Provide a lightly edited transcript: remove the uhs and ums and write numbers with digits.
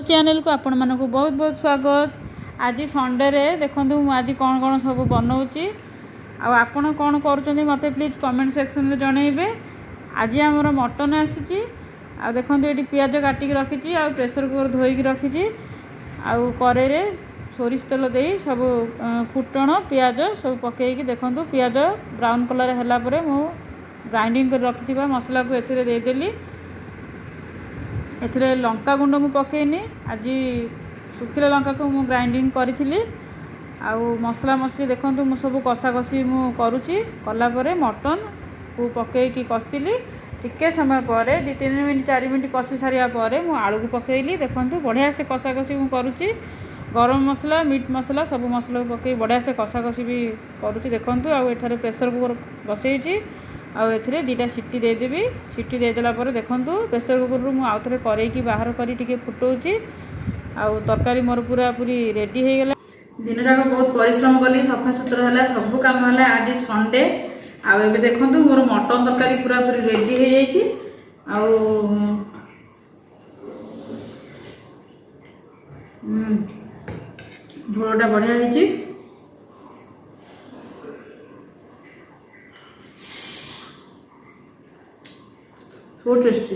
Channel को आपण मानक बहुत बहुत स्वागत। आज संडे रे देखो आज कौन कौन सब बनाऊँगी आपण कौन कर मत प्लीज कमेंट सेक्शन में जनइबे। आज आमर मटन आसी देखो ये पियाज काटिक रखी आ प्रेसर कुकर धोईक रखी कड़े सोरिष तेल दे सब फुटण पियाज सब पकईकी देखो पियाज ब्राउन कलर है मु ग्राइंडिंग कर रखि मसला को एदेली। एथिरे लंका गुंड मु पकेनी आज सुखिला लंका को मु ग्राइंडिंग करी मसला मसली देखो मु सब कषा कषी मु करुच्ची कलापर मटन को पकईकी कषिली टिके समय पर 2-3 मिनट 4 मिनट कषि सारिया पर मु आलू को पकईली देखो बढ़िया से कषा कषी मु करुच्ची गरम मसला मीट मसला सब मसला को पकई बढ़िया से कषा कषी भी करुच्ची देखो आठार प्रेसर कुकर बसई आउ दुटा सीटी देदेवी। सीटी देदेला देखो प्रेसर कुकर मुझे आउ थे करेकी बाहर करी टिके फुटाऊँगी आउ तरकारी मोर पूरा पूरी रेडी हो गला। दिन जाक बहुत परिश्रम कली सफा सुतरा है सब कम है। आज संडे आउ देखो मोर मटन तरकारी पूरा पूरी रेडी हो जाइए झोलटा बढ़िया होइछि। So tasty।